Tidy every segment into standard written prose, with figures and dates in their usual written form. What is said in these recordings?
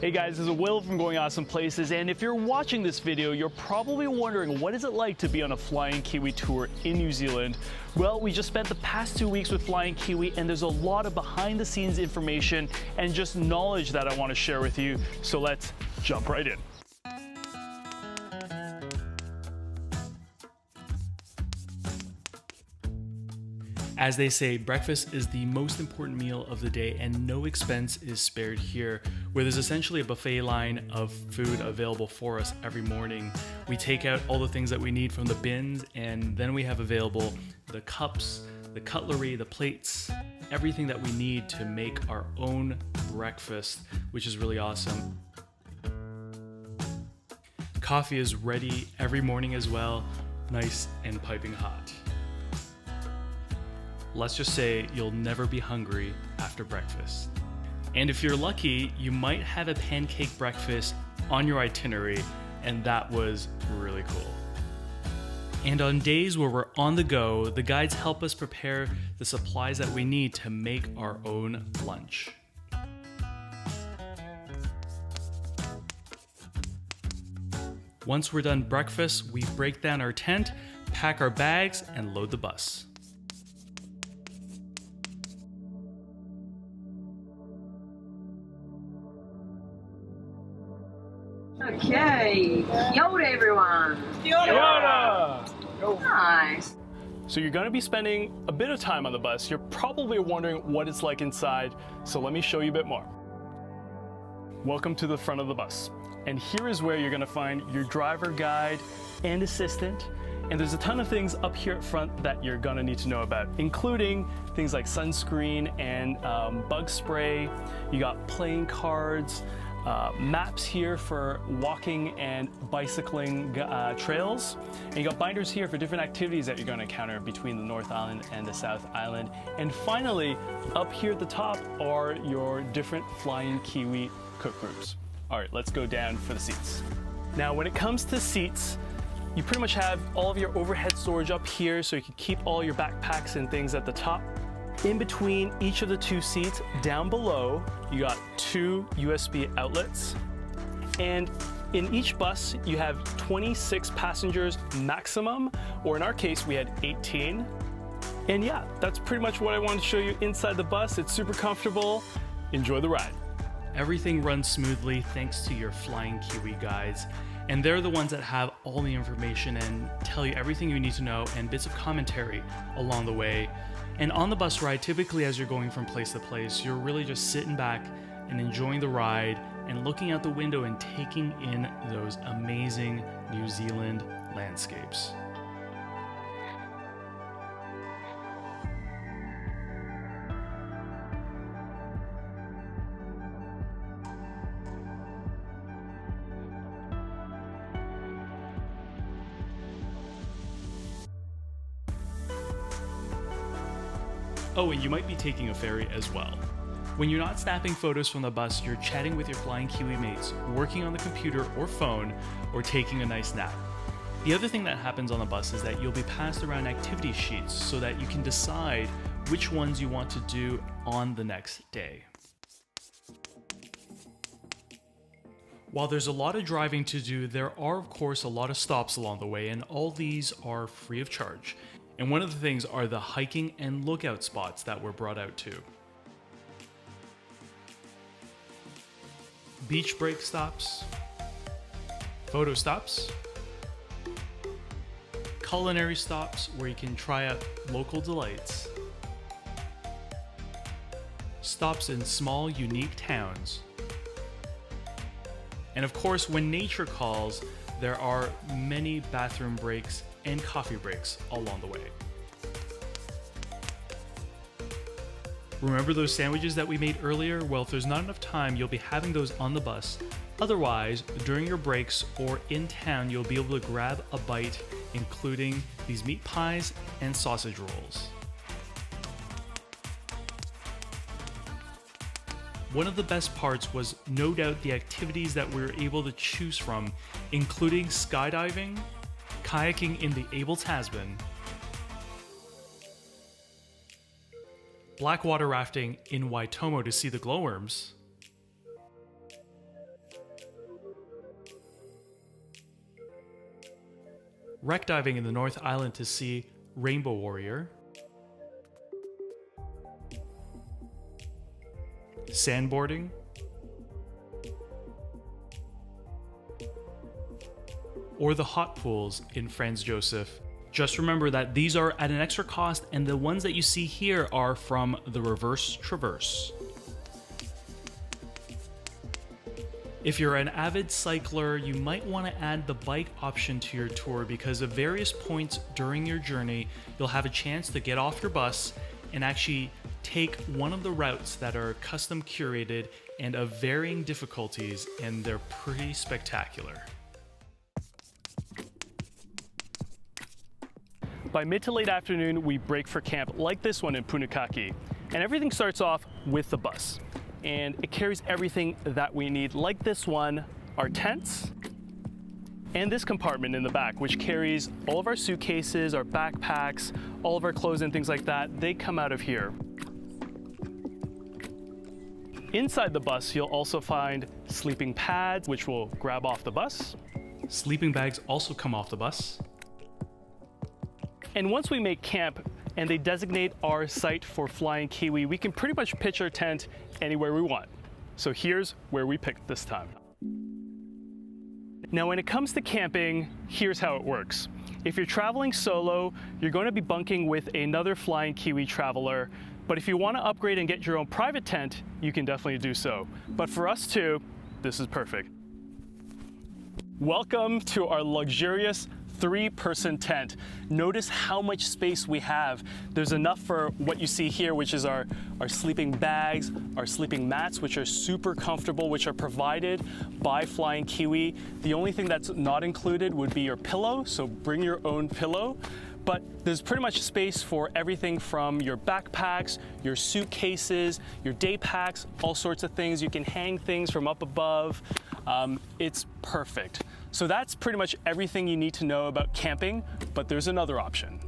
Hey guys, this is Will from Going Awesome Places, and if you're watching this video, you're probably wondering what is it like to be on a Flying Kiwi tour in New Zealand. Well, we just spent the past 2 weeks with Flying Kiwi, and there's a lot of behind the scenes information and just knowledge that I want to share with you, so let's jump right in. As they say, breakfast is the most important meal of the day and no expense is spared here, where there's essentially a buffet line of food available for us every morning. We take out all the things that we need from the bins, and then we have available the cups, the cutlery, the plates, everything that we need to make our own breakfast, which is really awesome. Coffee is ready every morning as well, nice and piping hot. Let's just say you'll never be hungry after breakfast. And if you're lucky, you might have a pancake breakfast on your itinerary, and that was really cool. And on days where we're on the go, the guides help us prepare the supplies that we need to make our own lunch. Once we're done breakfast, we break down our tent, pack our bags, and load the bus. Okay, Yoda everyone! Yoda! Nice! So you're going to be spending a bit of time on the bus. You're probably wondering what it's like inside, so let me show you a bit more. Welcome to the front of the bus. And here is where you're going to find your driver guide and assistant. And there's a ton of things up here at front that you're going to need to know about, including things like sunscreen and bug spray. You got playing cards, maps here for walking and bicycling trails, and you got binders here for different activities that you're going to encounter between the North Island and the South Island. And finally, up here at the top are your different Flying Kiwi cook groups. All right, let's go down for the seats. Now, when it comes to seats, you pretty much have all of your overhead storage up here, so you can keep all your backpacks and things at the top. In between each of the two seats, down below, you got 2 USB outlets. And in each bus, you have 26 passengers maximum, or in our case, we had 18. And yeah, that's pretty much what I wanted to show you inside the bus. It's super comfortable. Enjoy the ride. Everything runs smoothly thanks to your Flying Kiwi guides. And they're the ones that have all the information and tell you everything you need to know and bits of commentary along the way. And on the bus ride, typically as you're going from place to place, you're really just sitting back and enjoying the ride and looking out the window and taking in those amazing New Zealand landscapes. Oh, and you might be taking a ferry as well. When you're not snapping photos from the bus, you're chatting with your Flying Kiwi mates, working on the computer or phone, or taking a nice nap. The other thing that happens on the bus is that you'll be passed around activity sheets so that you can decide which ones you want to do on the next day. While there's a lot of driving to do, there are of course a lot of stops along the way, and all these are free of charge. And one of the things are the hiking and lookout spots that were brought out too. Beach break stops, photo stops, culinary stops where you can try out local delights, stops in small unique towns, and of course when nature calls, there are many bathroom breaks and coffee breaks along the way. Remember those sandwiches that we made earlier? Well, if there's not enough time, you'll be having those on the bus. Otherwise, during your breaks or in town, you'll be able to grab a bite, including these meat pies and sausage rolls. One of the best parts was no doubt the activities that we were able to choose from, including skydiving, kayaking in the Abel Tasman, blackwater rafting in Waitomo to see the glowworms, wreck diving in the North Island to see Rainbow Warrior, sandboarding, or the hot pools in Franz Josef. Just remember that these are at an extra cost, and the ones that you see here are from the reverse traverse. If you're an avid cycler, you might want to add the bike option to your tour, because at various points during your journey, you'll have a chance to get off your bus and actually take one of the routes that are custom curated and of varying difficulties, and they're pretty spectacular. By mid to late afternoon, we break for camp like this one in Punakaki, and everything starts off with the bus. And it carries everything that we need, like this one, our tents, and this compartment in the back, which carries all of our suitcases, our backpacks, all of our clothes and things like that. They come out of here. Inside the bus, you'll also find sleeping pads, which will grab off the bus. Sleeping bags also come off the bus. And once we make camp and they designate our site for Flying Kiwi, we can pretty much pitch our tent anywhere we want. So here's where we picked this time. Now, when it comes to camping, here's how it works. If you're traveling solo, you're going to be bunking with another Flying Kiwi traveler. But if you want to upgrade and get your own private tent, you can definitely do so. But for us too, this is perfect. Welcome to our luxurious 3-person tent. Notice how much space we have. There's enough for what you see here, which is our sleeping bags, our sleeping mats, which are super comfortable, which are provided by Flying Kiwi. The only thing that's not included would be your pillow, so bring your own pillow. But there's pretty much space for everything from your backpacks, your suitcases, your day packs, all sorts of things. You can hang things from up above. It's perfect. So that's pretty much everything you need to know about camping, but there's another option.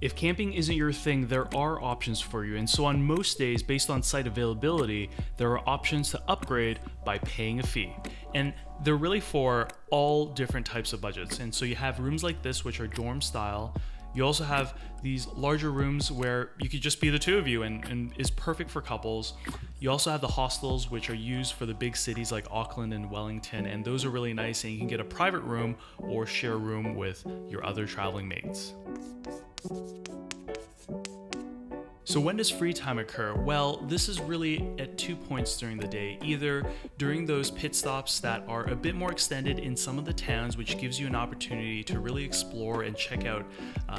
If camping isn't your thing, there are options for you. And so on most days, based on site availability, there are options to upgrade by paying a fee. And they're really for all different types of budgets. And so you have rooms like this, which are dorm style. You also have these larger rooms where you could just be the two of you and is perfect for couples. You also have the hostels, which are used for the big cities like Auckland and Wellington, and those are really nice, and you can get a private room or share a room with your other traveling mates. So when does free time occur? Well, this is really at 2 points during the day, either during those pit stops that are a bit more extended in some of the towns, which gives you an opportunity to really explore and check out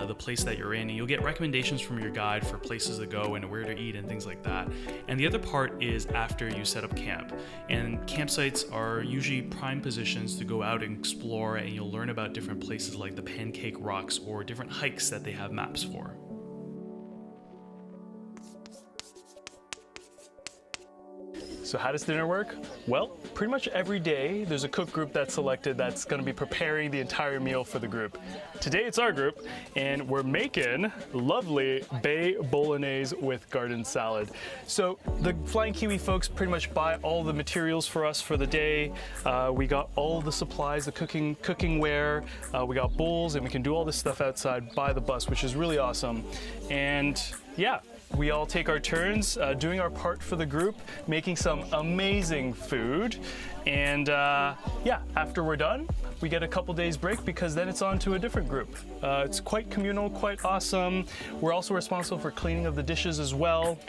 the place that you're in. And you'll get recommendations from your guide for places to go and where to eat and things like that. And the other part is after you set up camp. And campsites are usually prime positions to go out and explore, and you'll learn about different places like the Pancake Rocks or different hikes that they have maps for. So how does dinner work? Well, pretty much every day there's a cook group that's selected that's going to be preparing the entire meal for the group. Today it's our group, and we're making lovely bay bolognese with garden salad. So the Flying Kiwi folks pretty much buy all the materials for us for the day. We got all the supplies, the cooking ware, we got bowls, and we can do all this stuff outside by the bus, which is really awesome. And yeah, we all take our turns doing our part for the group, making some amazing food. And yeah, after we're done, we get a couple days break, because then it's on to a different group. It's quite communal, quite awesome. We're also responsible for cleaning of the dishes as well.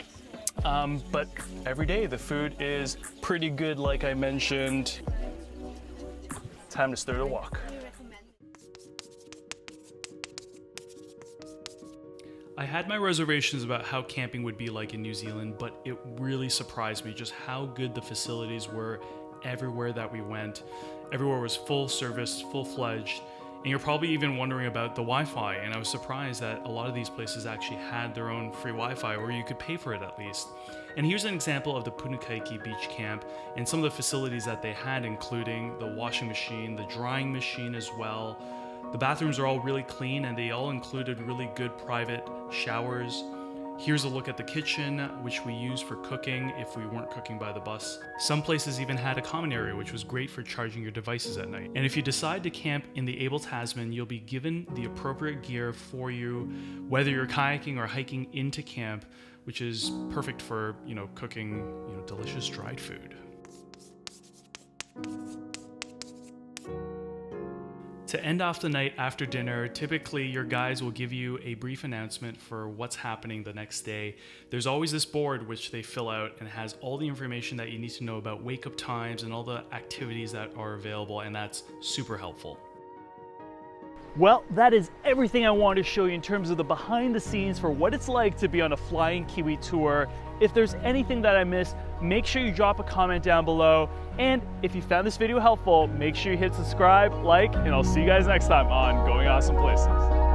But every day the food is pretty good, like I mentioned. Time to start a walk. I had my reservations about how camping would be like in New Zealand, but it really surprised me just how good the facilities were everywhere that we went. Everywhere was full service, full-fledged, and you're probably even wondering about the Wi-Fi, and I was surprised that a lot of these places actually had their own free Wi-Fi, or you could pay for it at least. And here's an example of the Punakaki Beach Camp and some of the facilities that they had, including the washing machine, the drying machine as well. The bathrooms are all really clean, and they all included really good private showers. Here's a look at the kitchen, which we use for cooking if we weren't cooking by the bus. Some places even had a common area, which was great for charging your devices at night. And if you decide to camp in the Able Tasman, you'll be given the appropriate gear for you, whether you're kayaking or hiking into camp, which is perfect for, cooking, delicious dried food. To end off the night after dinner, typically your guides will give you a brief announcement for what's happening the next day. There's always this board which they fill out and has all the information that you need to know about wake-up times and all the activities that are available, and that's super helpful. Well, that is everything I wanted to show you in terms of the behind the scenes for what it's like to be on a Flying Kiwi tour. If there's anything that I missed, make sure you drop a comment down below. And if you found this video helpful, make sure you hit subscribe, like, and I'll see you guys next time on Going Awesome Places.